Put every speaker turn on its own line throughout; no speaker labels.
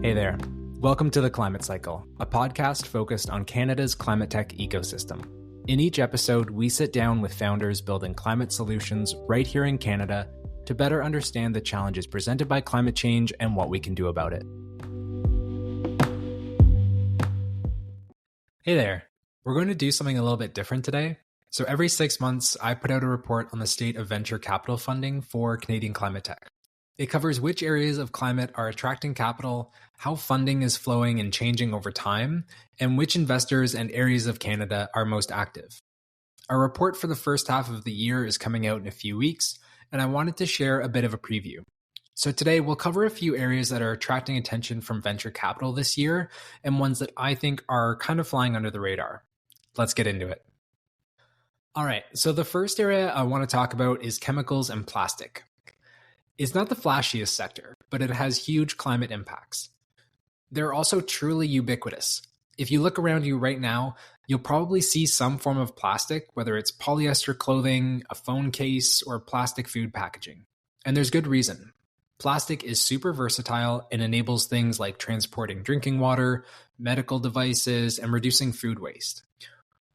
Hey there. Welcome to The Climate Cycle, a podcast focused on Canada's climate tech ecosystem. In each episode, we sit down with founders building climate solutions right here in Canada to better understand the challenges presented by climate change and what we can do about it. Hey there. We're going to do something a little bit different today. So every 6 months, I put out a report on the state of venture capital funding for Canadian climate tech. It covers which areas of climate are attracting capital, how funding is flowing and changing over time, and which investors and areas of Canada are most active. Our report for the first half of the year is coming out in a few weeks, and I wanted to share a bit of a preview. So today we'll cover a few areas that are attracting attention from venture capital this year, and ones that I think are kind of flying under the radar. Let's get into it. All right, so the first area I want to talk about is chemicals and plastic. It's not the flashiest sector, but it has huge climate impacts. They're also truly ubiquitous. If you look around you right now, you'll probably see some form of plastic, whether it's polyester clothing, a phone case, or plastic food packaging. And there's good reason. Plastic is super versatile and enables things like transporting drinking water, medical devices, and reducing food waste.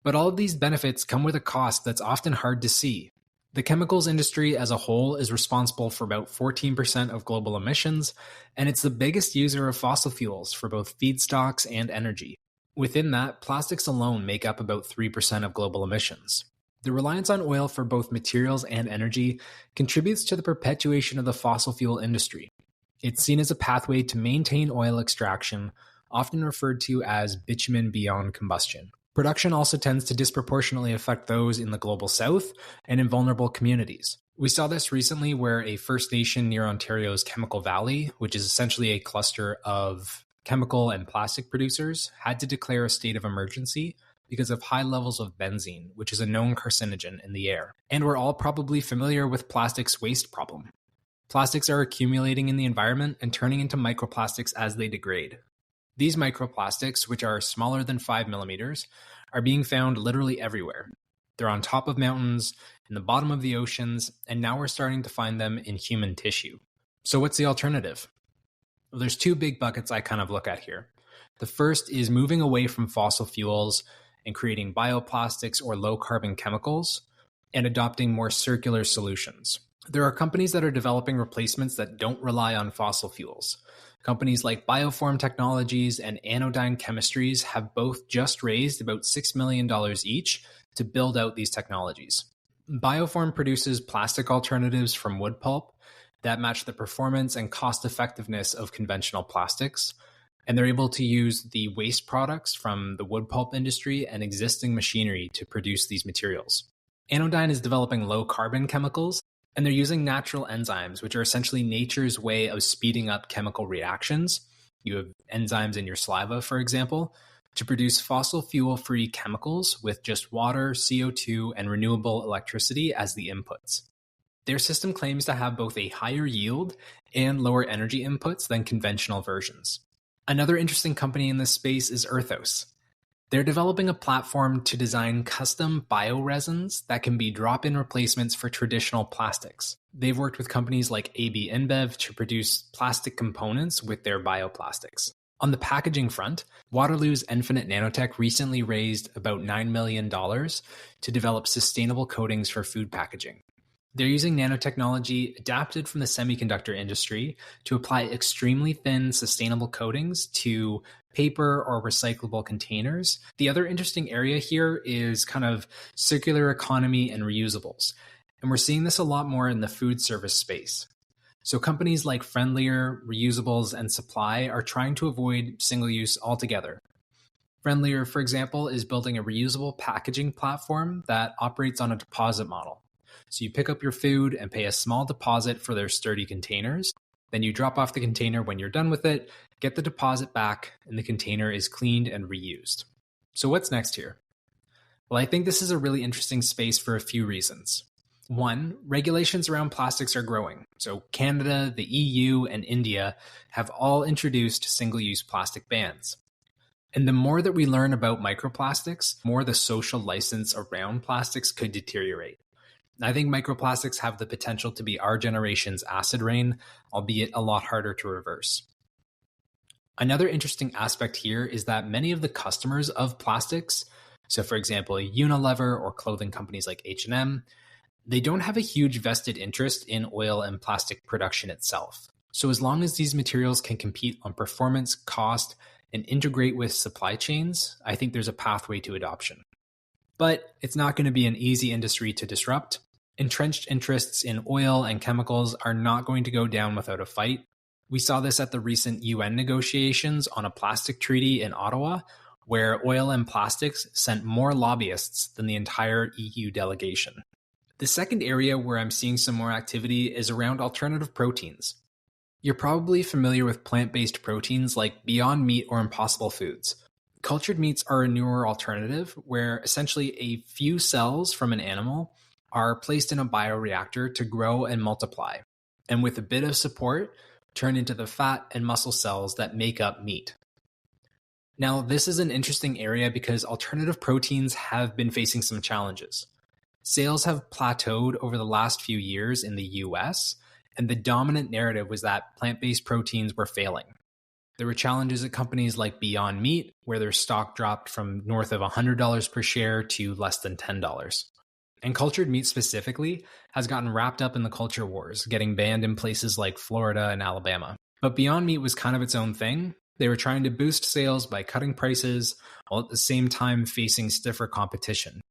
But all of these benefits come with a cost that's often hard to see. The chemicals industry as a whole is responsible for about 14% of global emissions, and it's the biggest user of fossil fuels for both feedstocks and energy. Within that, plastics alone make up about 3% of global emissions. The reliance on oil for both materials and energy contributes to the perpetuation of the fossil fuel industry. It's seen as a pathway to maintain oil extraction, often referred to as bitumen beyond combustion. Production also tends to disproportionately affect those in the global south and in vulnerable communities. We saw this recently where a First Nation near Ontario's Chemical Valley, which is essentially a cluster of chemical and plastic producers, had to declare a state of emergency because of high levels of benzene, which is a known carcinogen in the air. And we're all probably familiar with plastics waste problem. Plastics are accumulating in the environment and turning into microplastics as they degrade. These microplastics, which are smaller than 5 millimeters, are being found literally everywhere. They're on top of mountains, in the bottom of the oceans, and now we're starting to find them in human tissue. So what's the alternative? Well, there's two big buckets I kind of look at here. The first is moving away from fossil fuels and creating bioplastics or low-carbon chemicals and adopting more circular solutions. There are companies that are developing replacements that don't rely on fossil fuels. Companies like Bioform Technologies and Anodyne Chemistries have both just raised about $6 million each to build out these technologies. Bioform produces plastic alternatives from wood pulp that match the performance and cost effectiveness of conventional plastics, and they're able to use the waste products from the wood pulp industry and existing machinery to produce these materials. Anodyne is developing low carbon chemicals, and they're using natural enzymes, which are essentially nature's way of speeding up chemical reactions. You have enzymes in your saliva, for example, to produce fossil fuel-free chemicals with just water, CO2, and renewable electricity as the inputs. Their system claims to have both a higher yield and lower energy inputs than conventional versions. Another interesting company in this space is Earthos. They're developing a platform to design custom bioresins that can be drop-in replacements for traditional plastics. They've worked with companies like AB InBev to produce plastic components with their bioplastics. On the packaging front, Waterloo's Infinite Nanotech recently raised about $9 million to develop sustainable coatings for food packaging. They're using nanotechnology adapted from the semiconductor industry to apply extremely thin, sustainable coatings to paper or recyclable containers. The other interesting area here is kind of circular economy and reusables. And we're seeing this a lot more in the food service space. So companies like Friendlier, Reusables, and Supply are trying to avoid single use altogether. Friendlier, for example, is building a reusable packaging platform that operates on a deposit model. So you pick up your food and pay a small deposit for their sturdy containers. Then you drop off the container when you're done with it, get the deposit back, and the container is cleaned and reused. So what's next here? Well, I think this is a really interesting space for a few reasons. One, regulations around plastics are growing. So Canada, the EU, and India have all introduced single-use plastic bans. And the more that we learn about microplastics, the more the social license around plastics could deteriorate. I think microplastics have the potential to be our generation's acid rain, albeit a lot harder to reverse. Another interesting aspect here is that many of the customers of plastics, so for example, Unilever or clothing companies like H&M, they don't have a huge vested interest in oil and plastic production itself. So as long as these materials can compete on performance, cost, and integrate with supply chains, I think there's a pathway to adoption. But it's not going to be an easy industry to disrupt. Entrenched interests in oil and chemicals are not going to go down without a fight. We saw this at the recent UN negotiations on a plastic treaty in Ottawa, where oil and plastics sent more lobbyists than the entire EU delegation. The second area where I'm seeing some more activity is around alternative proteins. You're probably familiar with plant-based proteins like Beyond Meat or Impossible Foods. Cultured meats are a newer alternative where essentially a few cells from an animal are placed in a bioreactor to grow and multiply, and with a bit of support, turn into the fat and muscle cells that make up meat. Now, this is an interesting area because alternative proteins have been facing some challenges. Sales have plateaued over the last few years in the US, and the dominant narrative was that plant-based proteins were failing. There were challenges at companies like Beyond Meat, where their stock dropped from north of $100 per share to less than $10. And cultured meat specifically has gotten wrapped up in the culture wars, getting banned in places like Florida and Alabama. But Beyond Meat was kind of its own thing. They were trying to boost sales by cutting prices, while at the same time facing stiffer competition.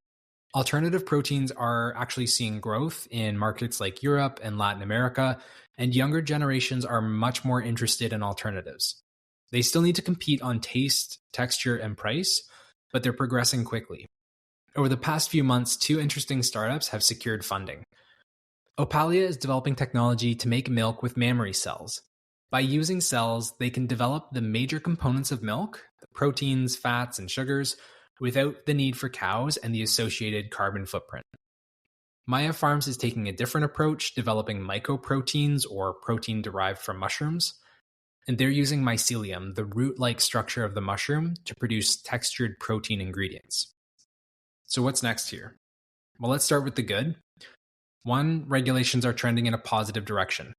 Alternative proteins are actually seeing growth in markets like Europe and Latin America, and younger generations are much more interested in alternatives. They still need to compete on taste, texture, and price, but they're progressing quickly. Over the past few months, 2 interesting startups have secured funding. Opalia is developing technology to make milk with mammary cells. By using cells, they can develop the major components of milk, the proteins, fats, and sugars, without the need for cows and the associated carbon footprint. Maya Farms is taking a different approach, developing mycoproteins or protein derived from mushrooms. And they're using mycelium, the root-like structure of the mushroom, to produce textured protein ingredients. So what's next here? Well, let's start with the good. 1, regulations are trending in a positive direction.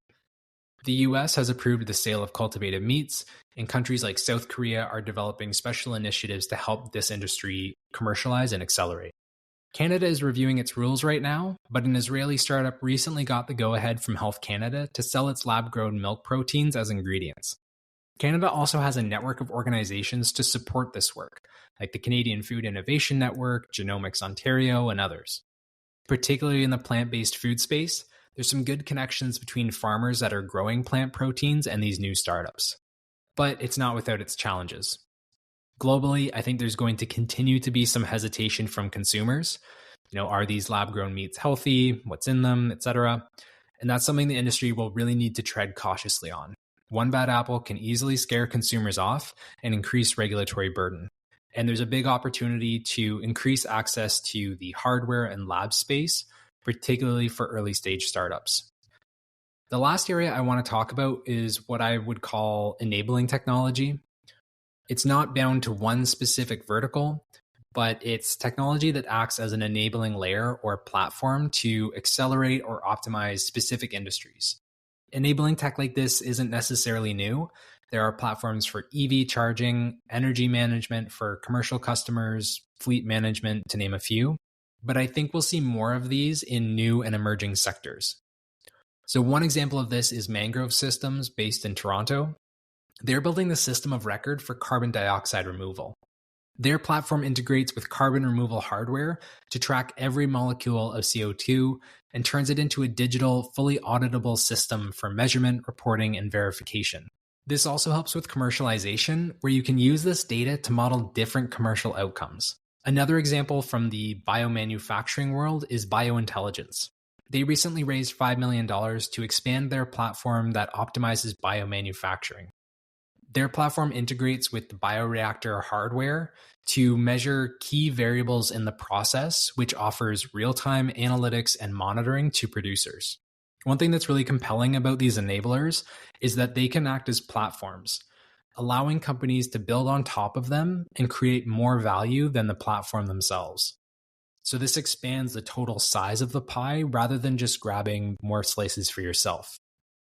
The US has approved the sale of cultivated meats, and countries like South Korea are developing special initiatives to help this industry commercialize and accelerate. Canada is reviewing its rules right now, but an Israeli startup recently got the go-ahead from Health Canada to sell its lab-grown milk proteins as ingredients. Canada also has a network of organizations to support this work, like the Canadian Food Innovation Network, Genomics Ontario, and others. Particularly in the plant-based food space, there's some good connections between farmers that are growing plant proteins and these new startups. But it's not without its challenges. Globally, I think there's going to continue to be some hesitation from consumers. Are these lab-grown meats healthy? What's in them, etc.? And that's something the industry will really need to tread cautiously on. One bad apple can easily scare consumers off and increase regulatory burden. And there's a big opportunity to increase access to the hardware and lab space, particularly for early stage startups. The last area I want to talk about is what I would call enabling technology. It's not bound to one specific vertical, but it's technology that acts as an enabling layer or platform to accelerate or optimize specific industries. Enabling tech like this isn't necessarily new. There are platforms for EV charging, energy management for commercial customers, fleet management, to name a few. But I think we'll see more of these in new and emerging sectors. So one example of this is Mangrove Systems, based in Toronto. They're building the system of record for carbon dioxide removal. Their platform integrates with carbon removal hardware to track every molecule of CO2 and turns it into a digital, fully auditable system for measurement, reporting, and verification. This also helps with commercialization, where you can use this data to model different commercial outcomes. Another example from the biomanufacturing world is BioIntelligence. They recently raised $5 million to expand their platform that optimizes biomanufacturing. Their platform integrates with the bioreactor hardware to measure key variables in the process, which offers real-time analytics and monitoring to producers. One thing that's really compelling about these enablers is that they can act as platforms, allowing companies to build on top of them and create more value than the platform themselves. So this expands the total size of the pie rather than just grabbing more slices for yourself.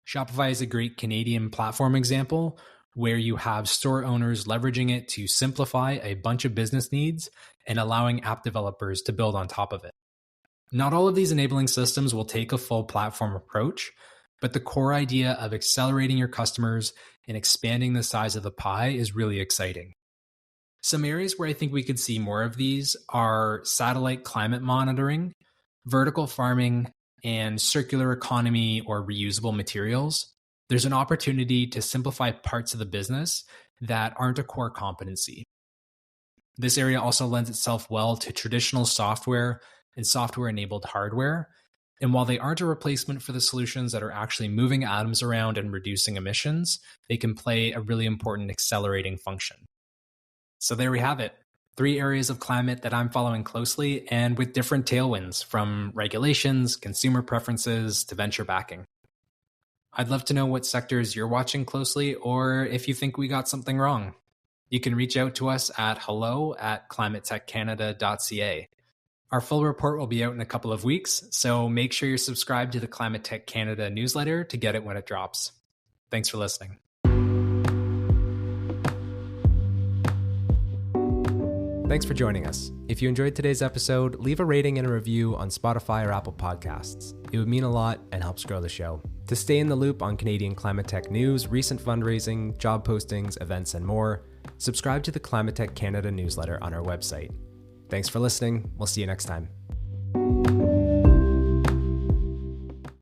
Shopify is a great Canadian platform example, where you have store owners leveraging it to simplify a bunch of business needs and allowing app developers to build on top of it. Not all of these enabling systems will take a full platform approach, but the core idea of accelerating your customers and expanding the size of the pie is really exciting. Some areas where I think we could see more of these are satellite climate monitoring, vertical farming, and circular economy or reusable materials. There's an opportunity to simplify parts of the business that aren't a core competency. This area also lends itself well to traditional software and software-enabled hardware. And while they aren't a replacement for the solutions that are actually moving atoms around and reducing emissions, they can play a really important accelerating function. So there we have it. 3 areas of climate that I'm following closely and with different tailwinds, from regulations, consumer preferences, to venture backing. I'd love to know what sectors you're watching closely, or if you think we got something wrong. You can reach out to us at hello@climatetechcanada.ca. Our full report will be out in a couple of weeks, so make sure you're subscribed to the Climate Tech Canada newsletter to get it when it drops. Thanks for listening.
Thanks for joining us. If you enjoyed today's episode, leave a rating and a review on Spotify or Apple Podcasts. It would mean a lot and helps grow the show. To stay in the loop on Canadian climate tech news, recent fundraising, job postings, events, and more, subscribe to the Climate Tech Canada newsletter on our website. Thanks for listening. We'll see you next time.